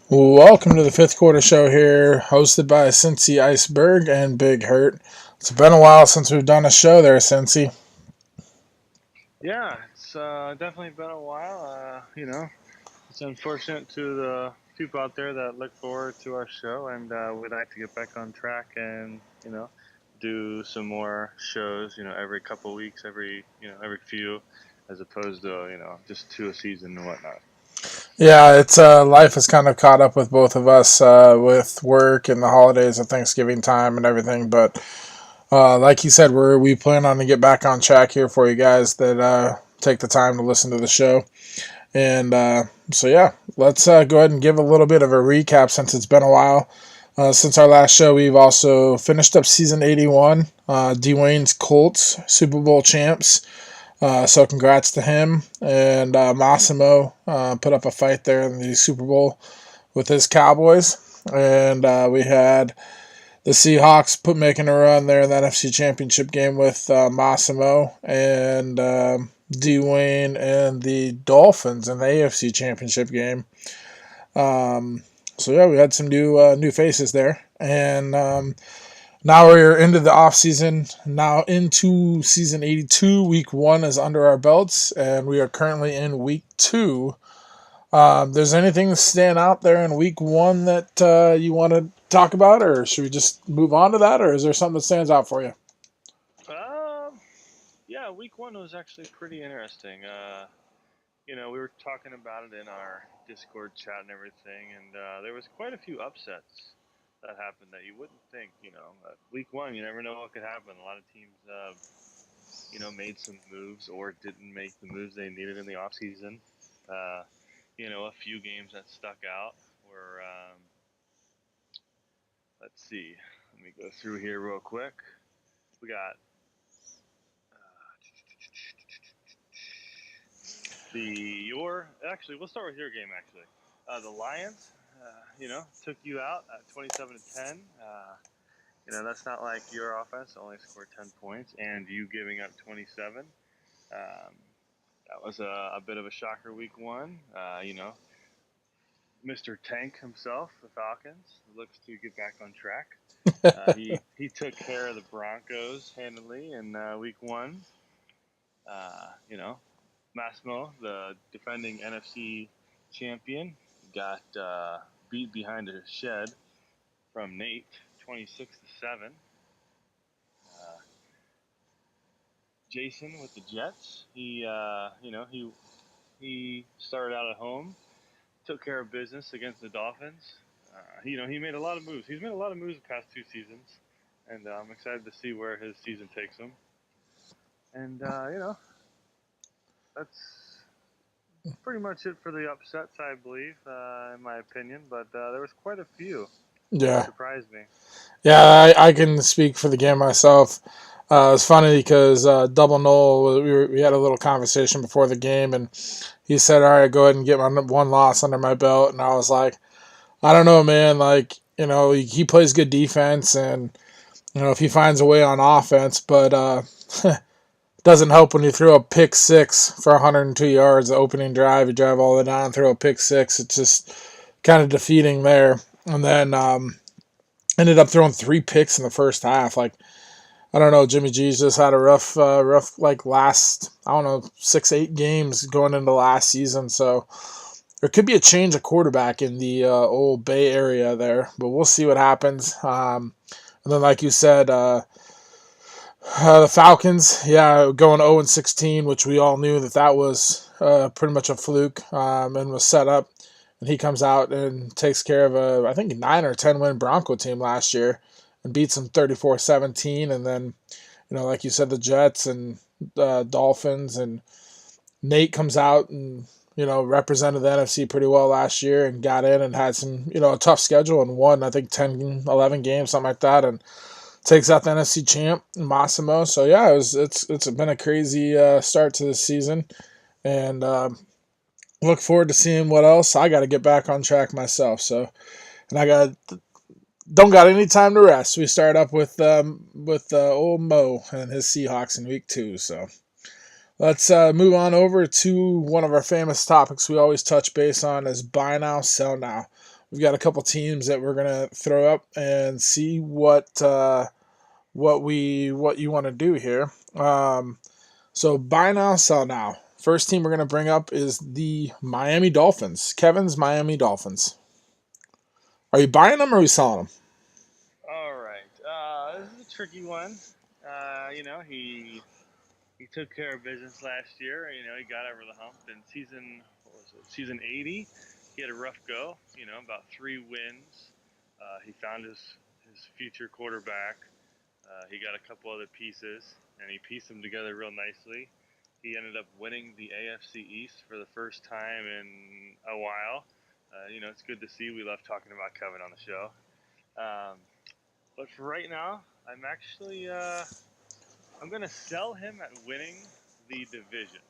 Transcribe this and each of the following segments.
Welcome to the fifth quarter show here, hosted by CincyIceburg and BigHurt. It's been a while since we've done a show there, Cincy. Yeah, it's definitely been a while. It's unfortunate to the people out there that look forward to our show, and we'd like to get back on track and do some more shows. Every couple of weeks, every few, as opposed to just two a season and whatnot. Yeah, it's life has kind of caught up with both of us with work and the holidays and Thanksgiving time and everything. But like you said, we plan on to get back on track here for you guys that take the time to listen to the show. And so yeah, let's go ahead and give a little bit of a recap since it's been a while. Since our last show, we've also finished up season 81. Dwayne's Colts Super Bowl champs. So congrats to him. And Massimo put up a fight there in the Super Bowl with his Cowboys. And we had the Seahawks making a run there in the NFC Championship game with Massimo and Dwayne and the Dolphins in the AFC Championship game. So yeah, we had some new faces there. And now we're into the off season. Now into season 82. Week 1 is under our belts, and we are currently in week 2. There's anything to stand out there in week 1 that you want to talk about, or should we just move on to that, or is there something that stands out for you? Yeah, week 1 was actually pretty interesting. We were talking about it in our Discord chat and everything, and there was quite a few upsets that happened that you wouldn't think. Week 1, you never know what could happen. A lot of teams, made some moves or didn't make the moves they needed in the off season. A few games that stuck out were, let's see, let me go through here real quick. We got we'll start with your game, actually. The Lions, took you out at 27-10. That's not like your offense only scored 10 points and you giving up 27. That was a bit of a shocker week 1. Mr. Tank himself, the Falcons, looks to get back on track. He took care of the Broncos handily in week 1. Massimo, the defending NFC champion, got beat behind a shed from Nate, 26-7. Jason with the Jets, he started out at home, took care of business against the Dolphins. He made a lot of moves. He's made a lot of moves the past 2 seasons, and I'm excited to see where his season takes him. And that's pretty much it for the upsets, I believe, in my opinion. But there was quite a few. Yeah. Surprised me. Yeah, I can speak for the game myself. It's funny because Double Noel, we had a little conversation before the game, and he said, all right, go ahead and get my 1 loss under my belt. And I was like, I don't know, man. Like, he plays good defense, and, if he finds a way on offense, but doesn't help when you throw a pick 6 for 102 yards, the opening drive. You drive all the way down and throw a pick 6. It's just kind of defeating there. And then ended up throwing 3 picks in the first half. Like, I don't know, Jimmy G's just had a rough like last, 6-8 games going into last season. So there could be a change of quarterback in the old Bay Area there, but we'll see what happens. And then, like you said, the Falcons, going 0-16, which we all knew that was pretty much a fluke and was set up. And he comes out and takes care of a, I think, 9 or 10 win Bronco team last year and beats them 34-17. And then, like you said, the Jets and Dolphins, and Nate comes out and, represented the NFC pretty well last year and got in and had some, a tough schedule and won, I think, 10, 11 games, something like that, and takes out the NFC champ, Massimo. So, yeah, it's been a crazy start to the season. And, look forward to seeing what else. I got to get back on track myself. So, and don't got any time to rest. We start up with old Mo and his Seahawks in week 2. So let's move on over to one of our famous topics we always touch base on is buy now, sell now. We've got a couple teams that we're gonna throw up and see what you want to do here. So buy now, sell now. First team we're gonna bring up is the Miami Dolphins. Kevin's Miami Dolphins. Are you buying them or are you selling them? All right. This is a tricky one. He took care of business last year. He got over the hump in season 80. He had a rough go. About 3 wins. He found his future quarterback. He got a couple other pieces, and he pieced them together real nicely. He ended up winning the AFC East for the first time in a while. It's good to see. We love talking about Kevin on the show. But for right now, I'm actually I'm going to sell him at winning the division.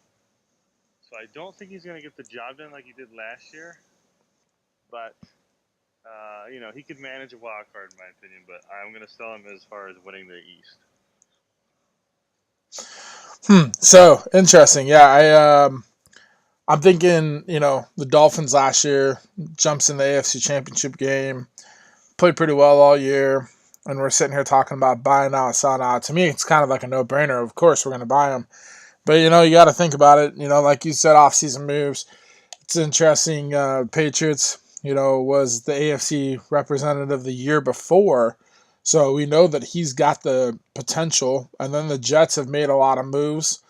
So I don't think he's going to get the job done like he did last year. But, he could manage a wild card in my opinion. But I'm going to sell him as far as winning the East. So interesting. Yeah, I'm thinking, the Dolphins last year jumps in the AFC Championship game, played pretty well all year, and we're sitting here talking about buying out, selling out. To me, it's kind of like a no-brainer. Of course, we're going to buy them. But, you got to think about it. Like you said, off-season moves. It's interesting. Patriots, was the AFC representative the year before. So we know that he's got the potential. And then the Jets have made a lot of moves.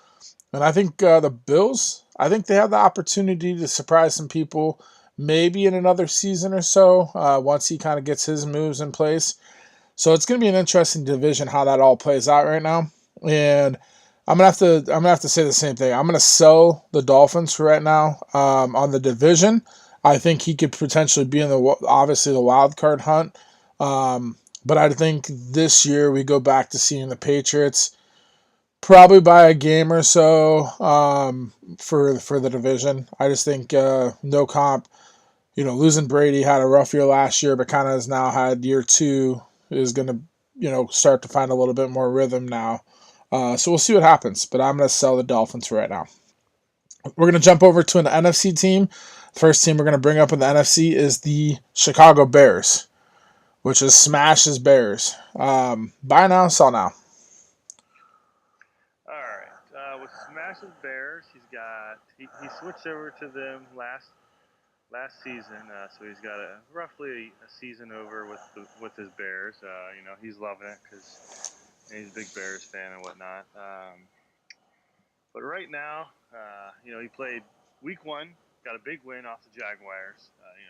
And I think the Bills, I think they have the opportunity to surprise some people maybe in another season or so once he kind of gets his moves in place. So it's going to be an interesting division how that all plays out right now. And I'm gonna have to say the same thing. I'm gonna sell the Dolphins for right now on the division. I think he could potentially be in obviously the wild card hunt. But I think this year we go back to seeing the Patriots probably by a game or so for the division. I just think no comp. Losing Brady had a rough year last year, but kind of has now had year 2 is going to start to find a little bit more rhythm now. So we'll see what happens, but I'm going to sell the Dolphins right now. We're going to jump over to an NFC team. First team we're going to bring up in the NFC is the Chicago Bears, which is Smash's Bears. Buy now, sell now. All right. With Smash's Bears, he switched over to them last season, so he's got roughly a season over with his Bears. He's loving it because he's a big Bears fan and whatnot. But right now, he played week 1, got a big win off the Jaguars.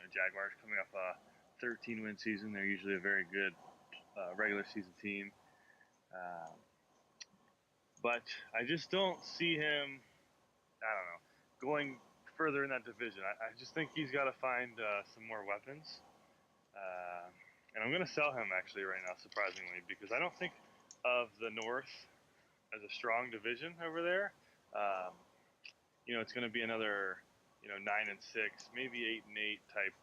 Jaguars coming off a 13-win season. They're usually a very good regular season team. But I just don't see him, going further in that division. I just think he's got to find some more weapons. And I'm going to sell him actually right now, surprisingly, because I don't think of the North as a strong division over there. It's going to be another, 9-6, maybe 8-8 type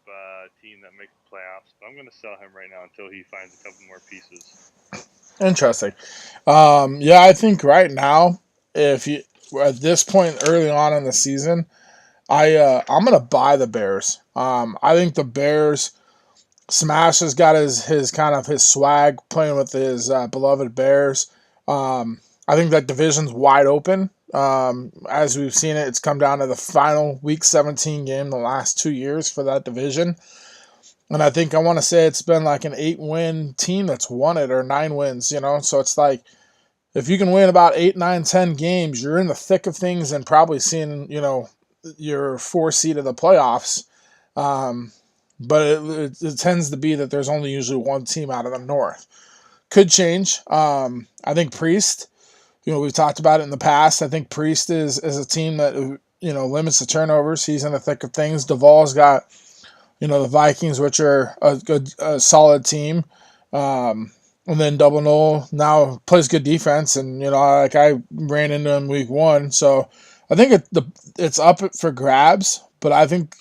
team that makes the playoffs. But I'm going to sell him right now until he finds a couple more pieces. Interesting. Yeah, I think right now, if you at this point early on in the season, I'm gonna buy the Bears. I think the Bears. Smash has got his kind of his swag playing with his beloved Bears. I think that division's wide open. As we've seen it, it's come down to the final Week 17 game the last 2 years for that division. And I think I want to say it's been like an 8-win team that's won it, or 9 wins, So it's like if you can win about 8, 9, 10 games, you're in the thick of things and probably seeing, your 4 seed of the playoffs. But it tends to be that there's only usually one team out of the North. Could change. I think Priest, we've talked about it in the past. I think Priest is a team that, limits the turnovers. He's in the thick of things. Duvall's got, the Vikings, which are a solid team. And then Double Null now plays good defense. And, I ran into him week 1. So I think it's up for grabs. but I think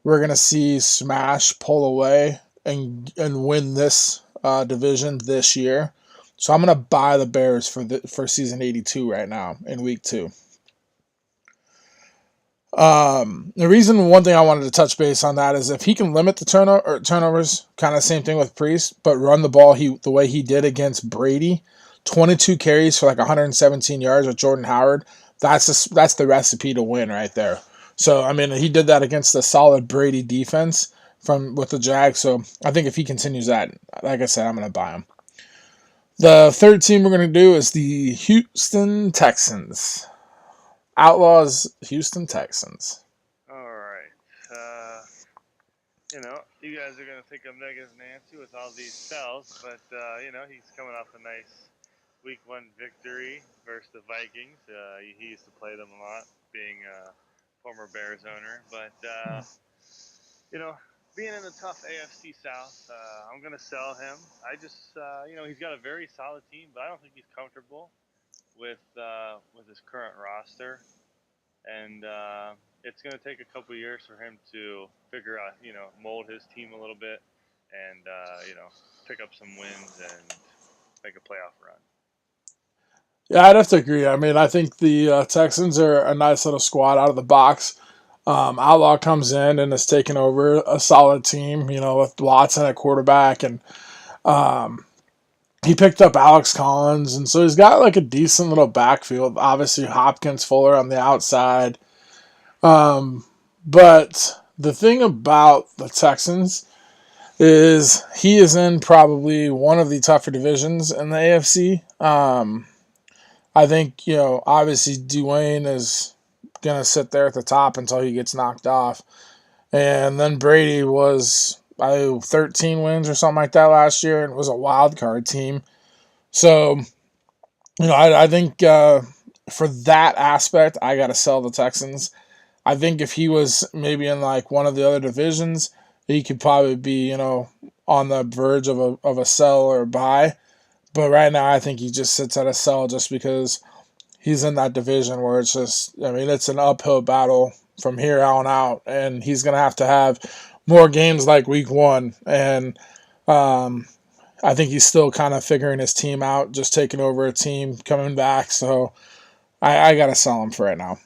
we're going to see Smash pull away and win this division this year. So I'm going to buy the Bears for season 82 right now in week 2. The reason, one thing I wanted to touch base on that is if he can limit the turnovers, kind of same thing with Priest, but run the ball the way he did against Brady, 22 carries for like 117 yards with Jordan Howard. That's the recipe to win right there. So I mean, he did that against the solid Brady defense with the Jags. So I think if he continues that, like I said, I'm going to buy him. The third team we're going to do is the Houston Texans. Outlaws, Houston Texans. All right. You guys are going to think I'm negative Nancy with all these sells, but, he's coming off a nice week 1 victory versus the Vikings. He used to play them a lot, being a former Bears owner. But, being in the tough AFC South, I'm going to sell him. I just, he's got a very solid team, but I don't think he's comfortable with his current roster. And it's going to take a couple years for him to figure out, mold his team a little bit and, pick up some wins and make a playoff run. Yeah, I'd have to agree. I mean, I think the Texans are a nice little squad out of the box. Outlaw comes in and is taking over a solid team, with Watson at quarterback. And he picked up Alex Collins. And so he's got like a decent little backfield. Obviously, Hopkins, Fuller on the outside. But the thing about the Texans is he is in probably one of the tougher divisions in the AFC. I think, obviously Dwayne is going to sit there at the top until he gets knocked off. And then Brady was, 13 wins or something like that last year, and it was a wild card team. So, I think for that aspect, I got to sell the Texans. I think if he was maybe in like one of the other divisions, he could probably be, on the verge of a sell or a buy. But right now, I think he just sits at a sell just because he's in that division where it's just, it's an uphill battle from here on out. And he's going to have more games like week 1. And I think he's still kind of figuring his team out, just taking over a team, coming back. So I got to sell him for right now.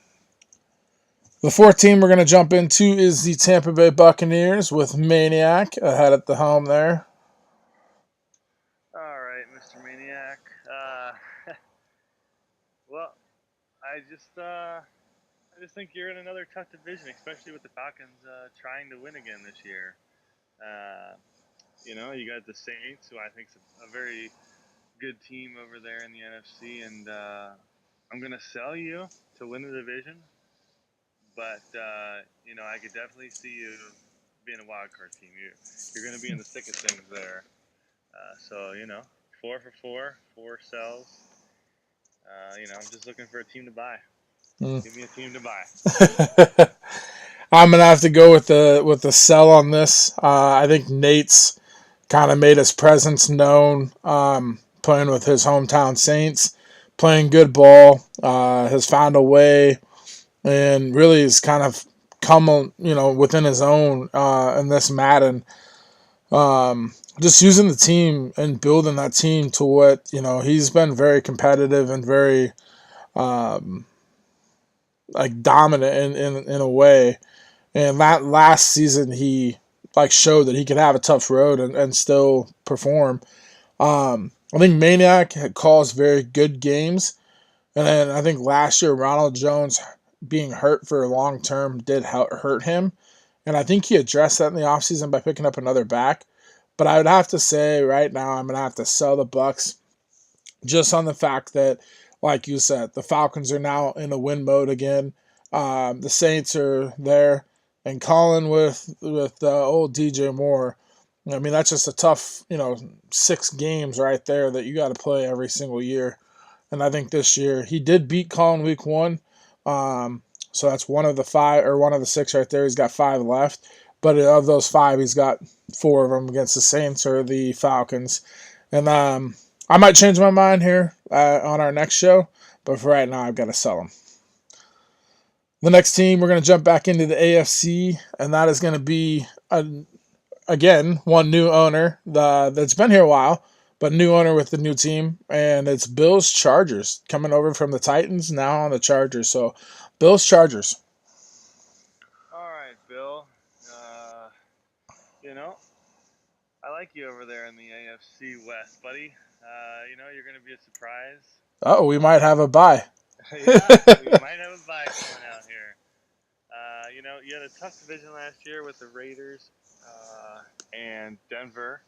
The fourth team we're going to jump into is the Tampa Bay Buccaneers with Maniac ahead at the helm there. All right, Mr. Maniac. Well, I just think you're in another tough division, especially with the Falcons trying to win again this year. You got the Saints, who I think is a very good team over there in the NFC, and I'm going to sell you to win the division. But, I could definitely see you being a wild card team. You're going to be in the thick of things there. So, 4 for 4 sells. I'm just looking for a team to buy. Give me a team to buy. I'm gonna have to go with the sell on this. I think Nate's kind of made his presence known, playing with his hometown Saints, playing good ball. Has found a way, and really has kind of come, within his own in this Madden. Just using the team and building that team to what, he's been very competitive and very dominant in a way. And that last season he showed that he could have a tough road and still perform. I think Maniac had calls very good games. And then I think last year Ronald Jones being hurt for long term did hurt him. And I think he addressed that in the offseason by picking up another back. But I would have to say right now I'm going to have to sell the Bucs just on the fact that, like you said, the Falcons are now in a win mode again. The Saints are there. And Colin with old DJ Moore, that's just a tough, 6 games right there that you got to play every single year. And I think this year he did beat Colin week 1. So that's one of the 5 or one of the 6 right there. He's got 5 left. But of those 5, he's got 4 of them against the Saints or the Falcons. And I might change my mind here on our next show. But for right now, I've got to sell him. The next team, we're going to jump back into the AFC, and that is going to be, again, one new owner that's been here a while, but new owner with the new team, and it's Bills Chargers coming over from the Titans, now on the Chargers. So, Bills Chargers. All right, Bill. You know, I like you over there in the AFC West, buddy. You're going to be a surprise. Oh, we might have a bye. Yeah, we might have a bye coming out here. You had a tough division last year with the Raiders and Denver.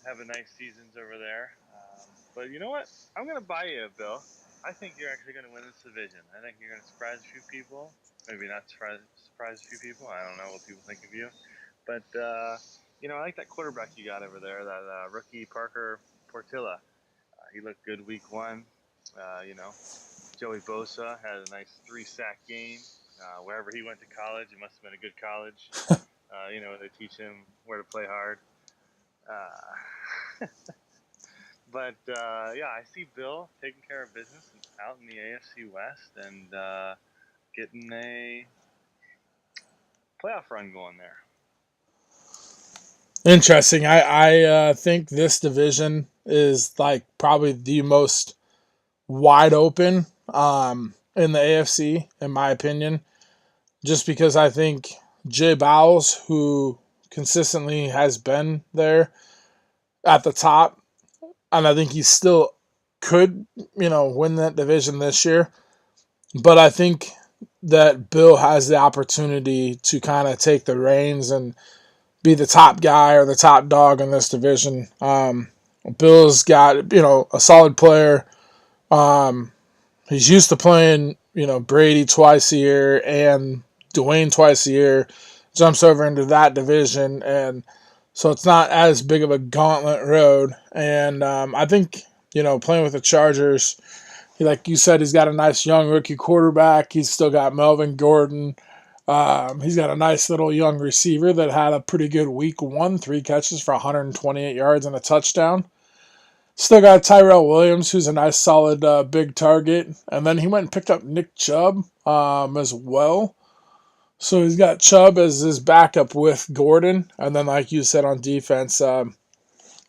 Having nice seasons over there. But you know what? I'm going to buy you, Bill. I think you're actually going to win this division. I think you're going to surprise a few people. Maybe not surprise a few people. I don't know what people think of you. But, I like that quarterback you got over there, that rookie Parker Portilla. He looked good week one. Joey Bosa had a nice 3-sack game. Wherever he went to college, it must have been a good college. They teach him where to play hard. I see Bill taking care of business out in the AFC West and getting a playoff run going there. Interesting. I think this division is like probably the most wide open in the AFC, in my opinion, just because I think Jay Bowles, who consistently has been there at the top, and I think he still could, win that division this year. But I think that Bill has the opportunity to kind of take the reins and be the top guy or the top dog in this division. Bill's got, a solid player. He's used to playing, Brady twice a year and Dwayne twice a year. Jumps over into that division, and so it's not as big of a gauntlet road. And I think, playing with the Chargers, like you said, he's got a nice young rookie quarterback. He's still got Melvin Gordon. He's got a nice little young receiver that had a pretty good week one, 3 catches for 128 yards and a touchdown. Still got Tyrell Williams, who's a nice, solid, big target. And then he went and picked up Nick Chubb as well. So he's got Chubb as his backup with Gordon. And then, like you said, on defense,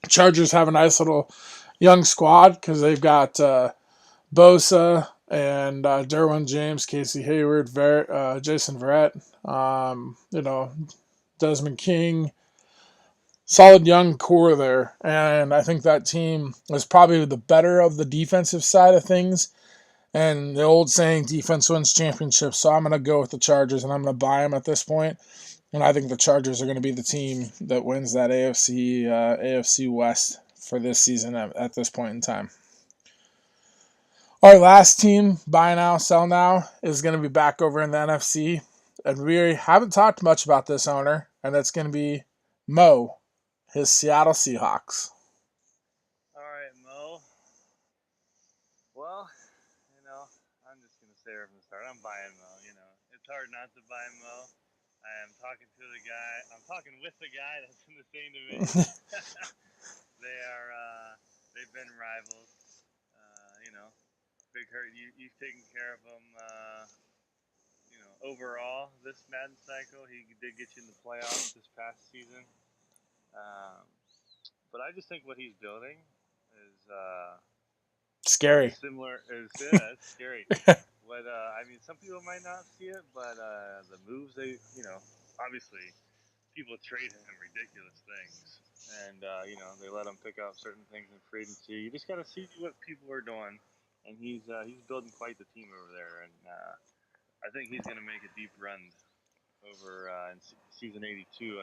Chargers have a nice little young squad because they've got Bosa and Derwin James, Casey Hayward, Jason Verrett, Desmond King. Solid young core there, and I think that team was probably the better of the defensive side of things. And the old saying, defense wins championships. So I'm going to go with the Chargers, and I'm going to buy them at this point. And I think the Chargers are going to be the team that wins that AFC West for this season at this point in time. Our last team, buy now, sell now, is going to be back over in the NFC. And we haven't talked much about this owner, and that's going to be Mo, his Seattle Seahawks. All right, Mo. Well, I'm just going to say right from the start, I'm buying Mo. It's hard not to buy Mo. I'm talking with the guy that's in the same division. They've been rivals. BigHurt, you've taken care of them. Overall, this Madden cycle, he did get you in the playoffs this past season. But I just think what he's building is scary. Similar. It's scary. Some people might not see it, but the moves obviously people trade him ridiculous things, and they let him pick out certain things in free agency. You just got to see what people are doing, and he's building quite the team over there, and I think he's going to make a deep run over in season 82.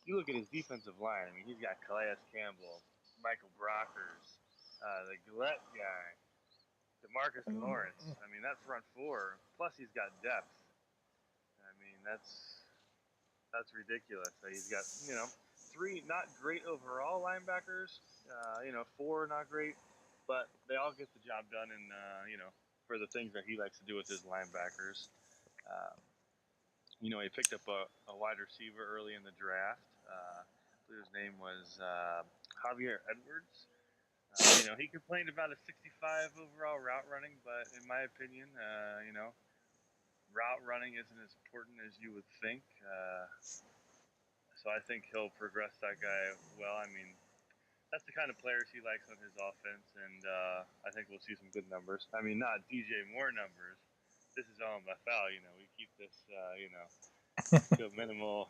You look at his defensive line. He's got Calais Campbell, Michael Brockers, the Gillette guy, DeMarcus Lawrence. That front four. Plus, he's got depth. That's ridiculous. He's got 3 not great overall linebackers. 4 not great, but they all get the job done. And for the things that he likes to do with his linebackers. He picked up a wide receiver early in the draft. His name was Javier Edwards. He complained about a 65 overall route running, but in my opinion, route running isn't as important as you would think. So I think he'll progress that guy well. I mean, that's the kind of players he likes on his offense, and I think we'll see some good numbers. I mean, not DJ Moore numbers. This is OMFL. We keep this, to a minimal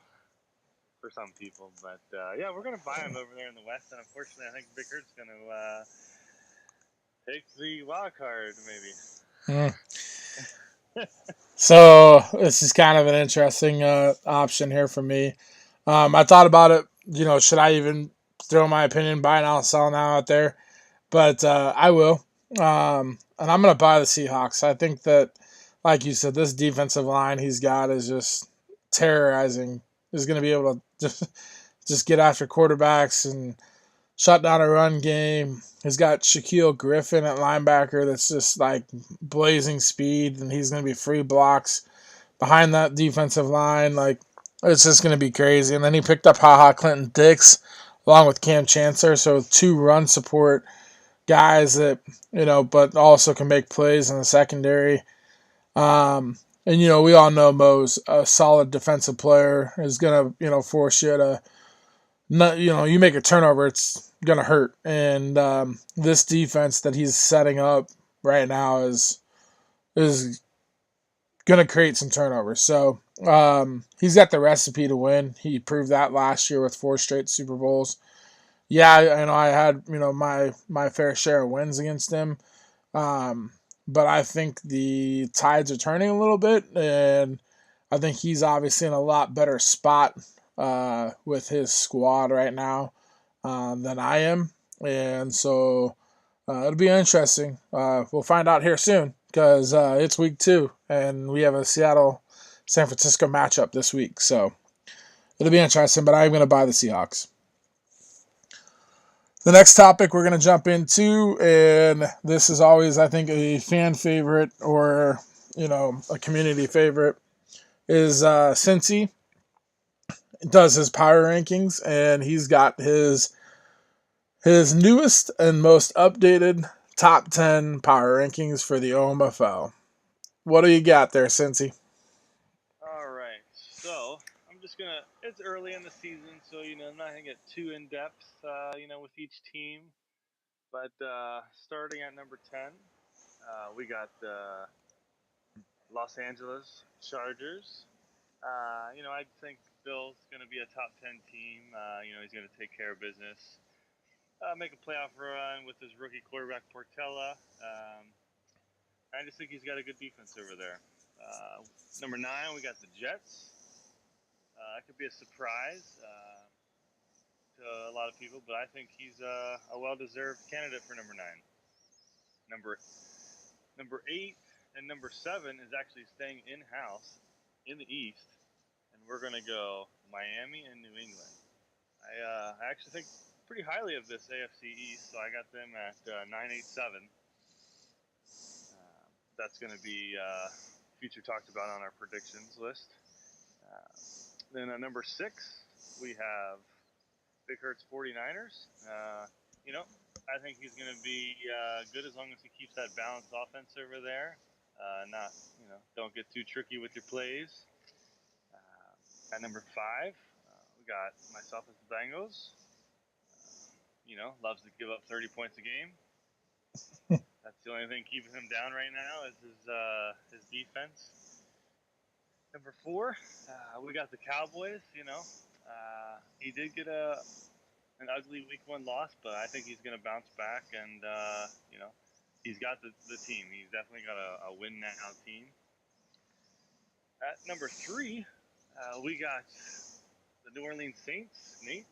for some people. But yeah, we're gonna buy him over there in the West, and unfortunately, I think Big Hurt's gonna take the wild card, maybe. Mm. So this is kind of an interesting option here for me. I thought about it. Should I even throw my opinion buy now, sell now out there? But I will. And I'm going to buy the Seahawks. I think that, like you said, this defensive line he's got is just terrorizing. He's going to be able to just get after quarterbacks and shut down a run game. He's got Shaquille Griffin at linebacker that's just like blazing speed, and he's going to be free blocks behind that defensive line. Like, it's just going to be crazy. And then he picked up Ha Ha Clinton Dix along with Cam Chancellor, so two run support guys that, but also can make plays in the secondary. And we all know Mo's a solid defensive player. Is gonna, force you to not, you make a turnover, it's gonna hurt. And this defense that he's setting up right now is gonna create some turnovers. So he's got the recipe to win. He proved that last year with 4 straight Super Bowls. Yeah, I had my fair share of wins against him. Um, but I think the tides are turning a little bit, and I think he's obviously in a lot better spot with his squad right now than I am. And so it'll be interesting. We'll find out here soon because it's week 2, and we have a Seattle San Francisco matchup this week. So it'll be interesting, but I'm going to buy the Seahawks. The next topic we're going to jump into, and this is always, I think, a fan favorite or, a community favorite, is Cincy does his power rankings, and he's got his newest and most updated top 10 power rankings for the OMFL. What do you got there, Cincy? All right, so I'm just gonna. It's early in the season, so I'm not gonna get too in depth, with each team. But starting at number 10, we got the Los Angeles Chargers. I think Bill's going to be a top 10 team. He's going to take care of business, make a playoff run with his rookie quarterback Portella. I just think he's got a good defense over there. Number 9, we got the Jets. That could be a surprise to a lot of people, but I think he's a well-deserved candidate for number 9. Number 8 and number 7 is actually staying in-house in the East, and we're going to go Miami and New England. I actually think pretty highly of this AFC East, so I got them at 987. That's going to be future talked about on our predictions list. Then at number 6, we have Big Hurt's 49ers. I think he's going to be good as long as he keeps that balanced offense over there. Don't get too tricky with your plays. At number 5, we got myself as the Bengals. Loves to give up 30 points a game. That's the only thing keeping him down right now is his defense. Number 4, we got the Cowboys. He did get an ugly week 1 loss, but I think he's going to bounce back, and he's got the team. He's definitely got a win now team. At number 3, we got the New Orleans Saints. Nate.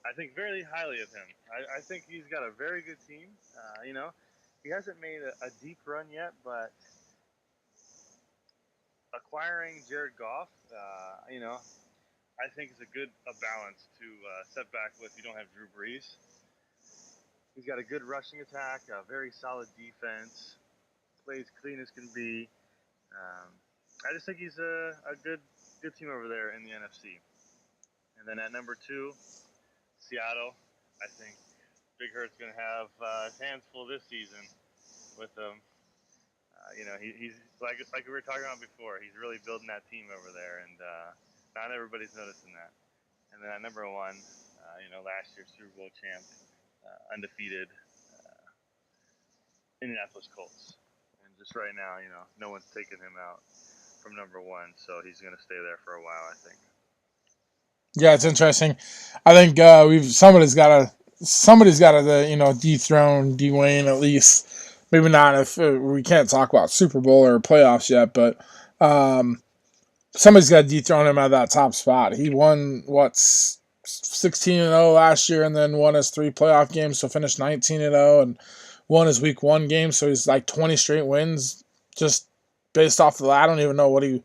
I think very highly of him. I think he's got a very good team. He hasn't made a deep run yet, but acquiring Jared Goff, I think is a balance to set back with you don't have Drew Brees. He's got a good rushing attack, a very solid defense, plays clean as can be. I just think he's a good team over there in the NFC. And then at number 2, Seattle. I think Big Hurt's going to have his hands full this season with them. He's like we were talking about before. He's really building that team over there, and not everybody's noticing that. And then at number one, last year's Super Bowl champ, undefeated, Indianapolis Colts. And just right now, no one's taking him out from number one, so he's going to stay there for a while, I think. Yeah, it's interesting. I think somebody's got to dethrone Dwayne at least. Maybe not if we can't talk about Super Bowl or playoffs yet, but somebody's got to dethrone him out of that top spot. He won 16-0 last year, and then won his 3 playoff games, so finished 19-0, and won his week 1 game, so he's like 20 straight wins just based off of that. I don't even know what he.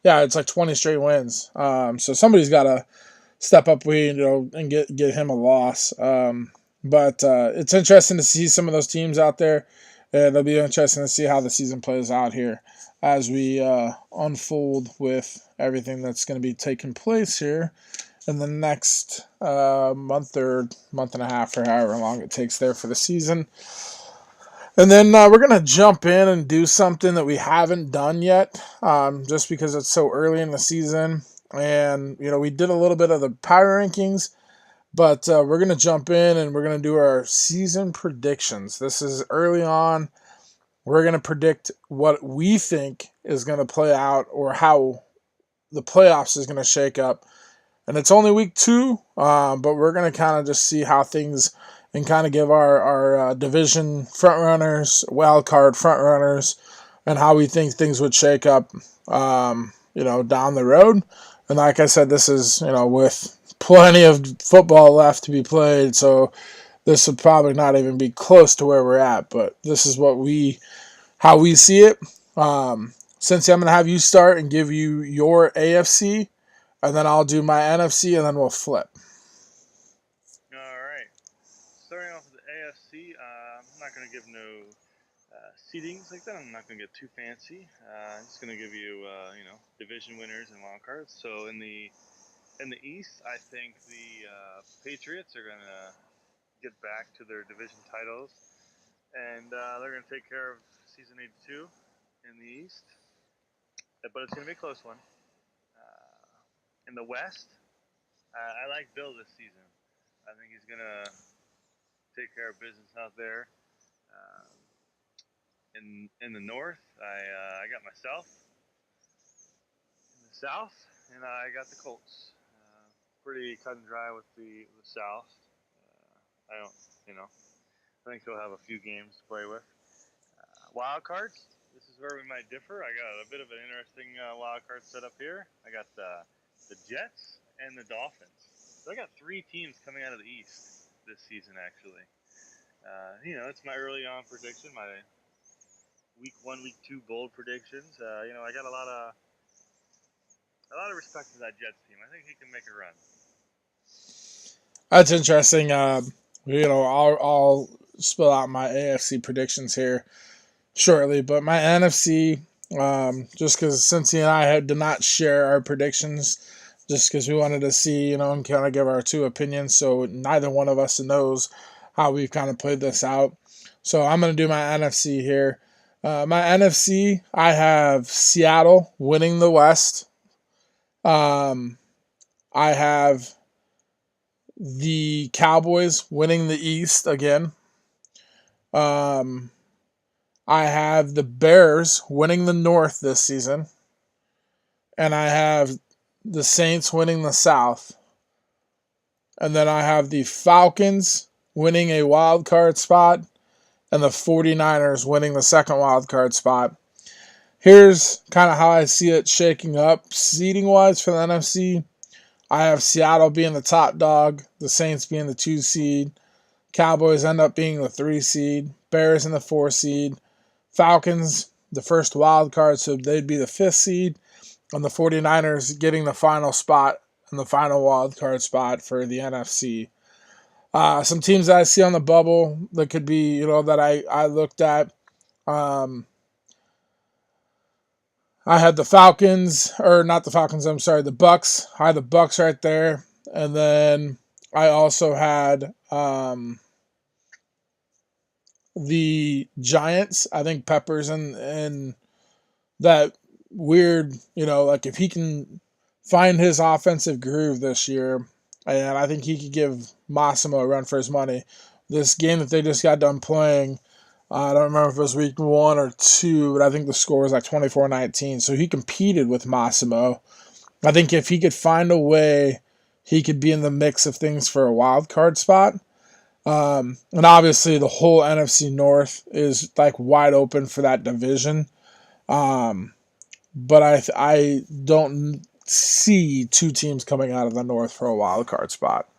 Yeah, it's like 20 straight wins. So somebody's got to step up, and get him a loss. But it's interesting to see some of those teams out there. It'll be interesting to see how the season plays out here as we unfold with everything that's going to be taking place here in the next month or month and a half, or however long it takes there for the season. And then we're going to jump in and do something that we haven't done yet, just because it's so early in the season. And, we did a little bit of the power rankings, but we're going to jump in and we're going to do our season predictions. This is early on. We're going to predict what we think is going to play out, or how the playoffs is going to shake up. And it's only week 2, but we're going to kind of just see how things, and kind of give our division front runners, wild card front runners, and how we think things would shake up, down the road. And like I said, this is, with plenty of football left to be played, so this would probably not even be close to where we're at. But this is how we see it. Cincy, I'm going to have you start and give you your AFC, and then I'll do my NFC, and then we'll flip. All right. Starting off with the AFC, I'm not going to give no seedings like that. I'm not going to get too fancy. I'm just going to give you, division winners and wild cards. So in the East, I think the Patriots are going to get back to their division titles, and they're going to take care of season 82 in the East. But it's going to be a close one. In the West, I like Bill this season. I think he's going to take care of business out there. In the North, I got myself. In the South, and I got the Colts. Pretty cut and dry with the South. I don't, I think he'll have a few games to play with. Wild cards. This is where we might differ. I got a bit of an interesting wild card set up here. I got the Jets and the Dolphins. So I got 3 teams coming out of the East this season, actually. It's my early on prediction, my week 1, week 2 bold predictions. I got a lot of respect for that Jets team. I think he can make a run. That's interesting. I'll spill out my AFC predictions here shortly, but my NFC, just because Cincy and I did not share our predictions, just because we wanted to see, and kind of give our 2 opinions, so neither one of us knows how we've kind of played this out. So I'm going to do my NFC here. My NFC, I have Seattle winning the West. I have the Cowboys winning the East again. I have the Bears winning the North this season. And I have the Saints winning the South. And then I have the Falcons winning a wild card spot, and the 49ers winning the second wild card spot. Here's kind of how I see it shaking up seeding-wise for the NFC. I have Seattle being the top dog, the Saints being the 2 seed, Cowboys end up being the 3 seed, Bears in the 4 seed, Falcons the first wild card, so they'd be the 5th seed, and the 49ers getting the final spot and the final wild card spot for the NFC. Some teams that I see on the bubble that could be, that I looked at. I had the Falcons, or not the Falcons, I'm sorry, the Bucks. I had the Bucks right there. And then I also had the Giants. I think Peppers and that weird, like if he can find his offensive groove this year, and I think he could give Massimo a run for his money. This game that they just got done playing, I don't remember if it was week 1 or 2, but I think the score was like 24-19. So he competed with Massimo. I think if he could find a way, he could be in the mix of things for a wild card spot. And obviously the whole NFC North is like wide open for that division. But I don't see two teams coming out of the North for a wild card spot.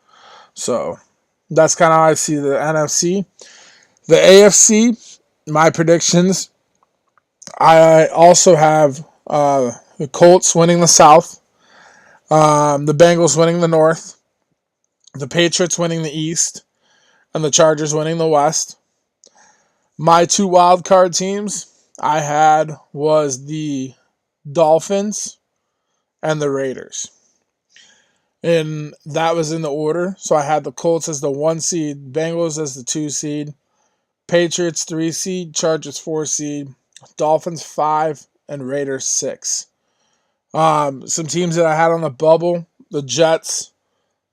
So that's kind of how I see the NFC. The AFC, my predictions, I also have the Colts winning the South, the Bengals winning the North, the Patriots winning the East, and the Chargers winning the West. My 2 wild card teams I had was the Dolphins and the Raiders. And that was in the order. So I had the Colts as the 1 seed, Bengals as the 2 seed, Patriots 3 seed, Chargers 4 seed, Dolphins 5, and Raiders 6. Some teams that I had on the bubble, the Jets.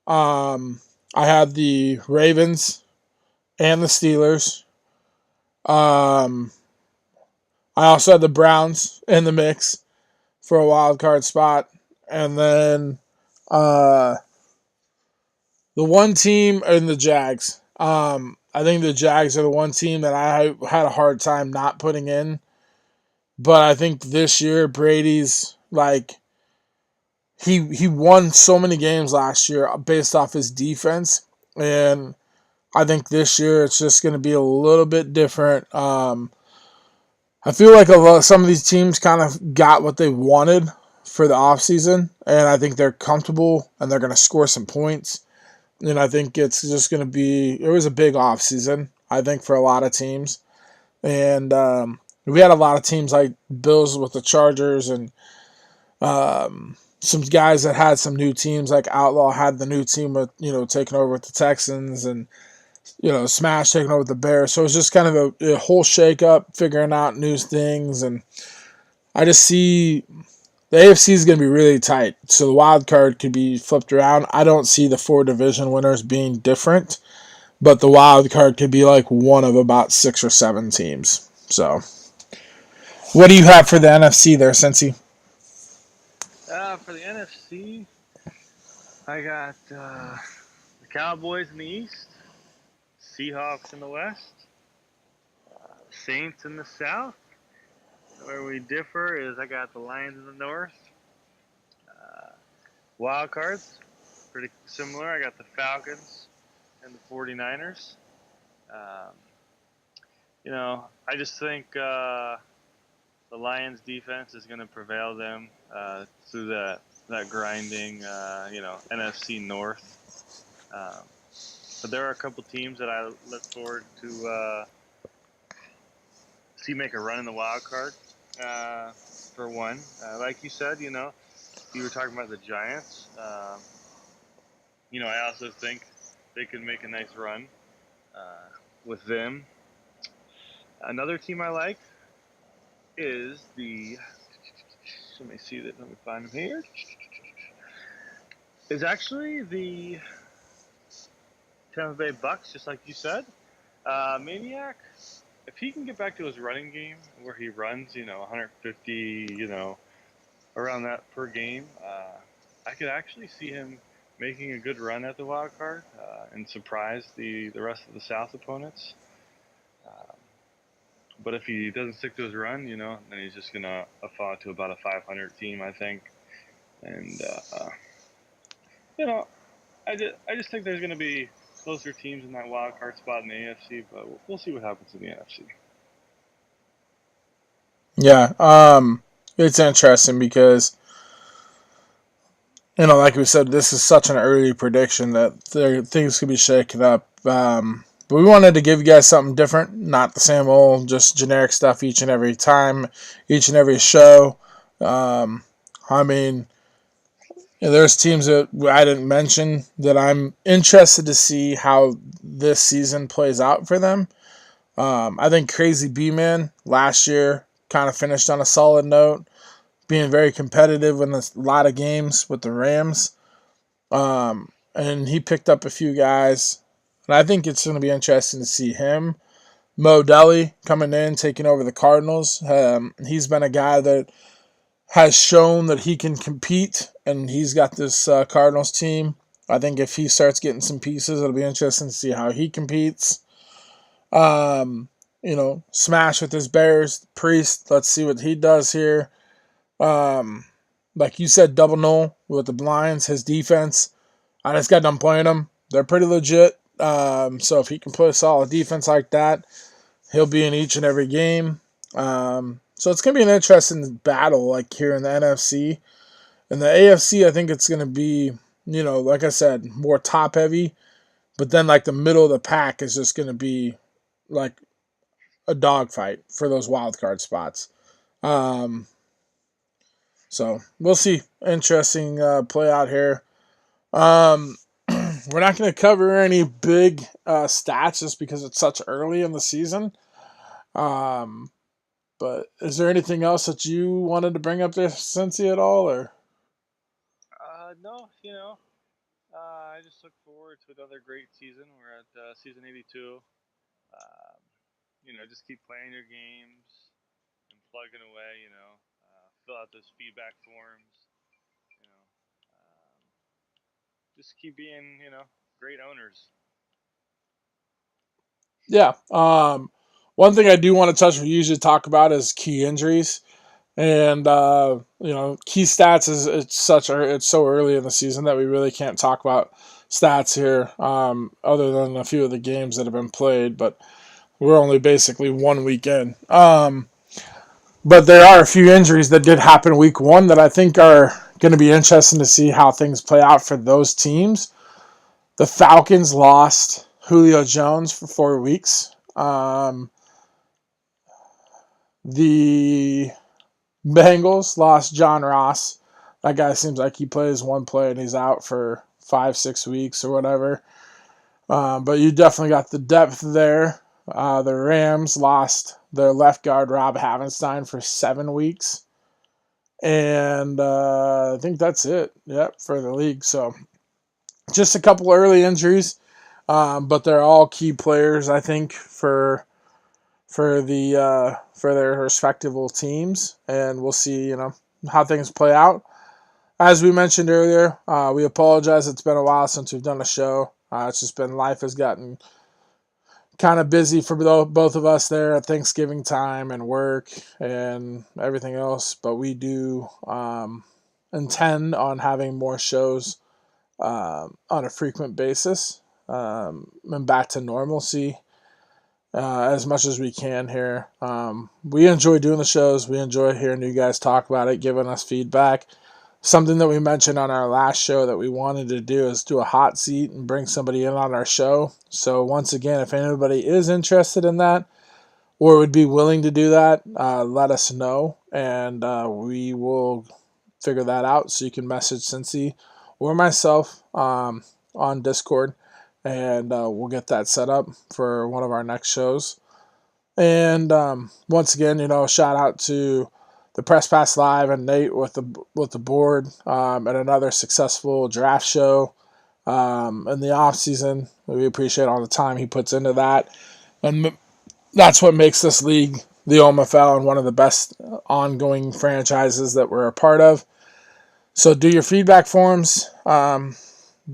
I had the Ravens and the Steelers. I also had the Browns in the mix for a wild card spot. And then the one team in the Jags. I think the Jags are the one team that I had a hard time not putting in. But I think this year Brady's like he won so many games last year based off his defense, and I think this year it's just going to be a little bit different. I feel like some of these teams kind of got what they wanted for the offseason, and I think they're comfortable and they're going to score some points. And I think it's just going to be, it was a big offseason, I think, for a lot of teams. And we had a lot of teams like Bills with the Chargers and some guys that had some new teams, like Outlaw had the new team with, taking over with the Texans, and, Smash taking over with the Bears. So it was just kind of a whole shake-up, figuring out new things. And I just see the AFC is going to be really tight. So the wild card could be flipped around. I don't see the 4 division winners being different, but the wild card could be like one of about 6 or 7 teams. So what do you have for the NFC there, Cincy? For the NFC, I got the Cowboys in the East, Seahawks in the West, Saints in the South. Where we differ is I got the Lions in the North. Wild cards, pretty similar. I got the Falcons and the 49ers. I just think the Lions defense is going to prevail them through that grinding, NFC North. But there are a couple teams that I look forward to see make a run in the wild card. For one, like you said, you were talking about the Giants. I also think they could make a nice run with them. Another team I like is let me find them here. Is actually the Tampa Bay Bucks, just like you said. Maniac, if he can get back to his running game where he runs, 150, around that per game, I could actually see him making a good run at the wild card and surprise the rest of the South opponents. But if he doesn't stick to his run, then he's just going to fall to about a 500 team, I think. And, I just think there's going to be closer teams in that wild card spot in the AFC, but we'll see what happens in the NFC. Yeah, it's interesting because, like we said, this is such an early prediction that things could be shaken up. But we wanted to give you guys something different, not the same old, just generic stuff each and every time, each and every show. There's teams that I didn't mention that I'm interested to see how this season plays out for them. I think Crazy B-Man last year kind of finished on a solid note, being very competitive in a lot of games with the Rams. And he picked up a few guys. And I think it's going to be interesting to see him. Mo Deli coming in, taking over the Cardinals. He's been a guy that has shown that he can compete, and he's got this Cardinals team. I think if he starts getting some pieces, it'll be interesting to see how he competes. Um, Smash with his Bears. Priest, let's see what he does here. Um, like you said, double null with the Lions, his defense. I just got done playing them. They're pretty legit. So if he can play a solid defense like that, he'll be in each and every game. So it's going to be an interesting battle, like here in the NFC. In the AFC, I think it's going to be, like I said, more top heavy. But then, like, the middle of the pack is just going to be, like, a dogfight for those wild card spots. So we'll see. Interesting play out here. We're not going to cover any big stats just because it's such early in the season. But is there anything else that you wanted to bring up there, Cincy, at all? Or No, I just look forward to another great season. We're at season 82. Um, just keep playing your games and plugging away. Fill out those feedback forms. You know, um, just keep being, great owners. yeah, one thing I do want to touch, we usually talk about is key injuries. And key stats is it's so early in the season that we really can't talk about stats here, other than a few of the games that have been played. But we're only basically 1 week in. But there are a few injuries that did happen week one that I think are going to be interesting to see how things play out for those teams. The Falcons lost Julio Jones for 4 weeks. The Bengals lost John Ross. That guy seems like he plays one play and he's out for 5-6 weeks or whatever. But you definitely got the depth there. The Rams lost their left guard Rob Havenstein for 7 weeks. And I think that's it. Yep, for the league. So just a couple early injuries, but they're all key players, I think, for their respective teams, and we'll see how things play out. As we mentioned earlier, we apologize. It's been a while since we've done a show. It's just been life has gotten kind of busy for both of us there at Thanksgiving time and work and everything else. But we do intend on having more shows on a frequent basis and back to normalcy as much as we can here. We enjoy doing the shows. We enjoy hearing you guys talk about it, giving us feedback. Something that we mentioned on our last show that we wanted to do is do a hot seat and bring somebody in on our show. So once again, if anybody is interested in that or would be willing to do that, let us know, and we will figure that out. So you can message Cincy or myself on Discord, and we'll get that set up for one of our next shows. And once again, shout out to the Press Pass Live and Nate with the board at another successful draft show in the off season. We appreciate all the time he puts into that, and that's what makes this league, the OMFL, and one of the best ongoing franchises that we're a part of. So do your feedback forms,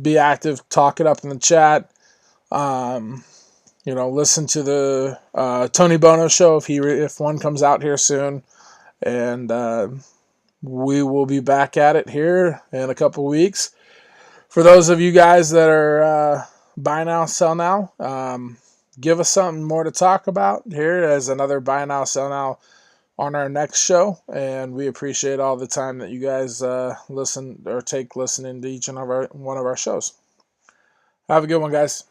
be active, talk it up in the chat. Listen to the Tony Bono show if one comes out here soon. And we will be back at it here in a couple weeks. For those of you guys that are buy now, sell now, give us something more to talk about here as another buy now, sell now on our next show. And we appreciate all the time that you guys listen or take listening to each and every one of our shows. Have a good one, guys.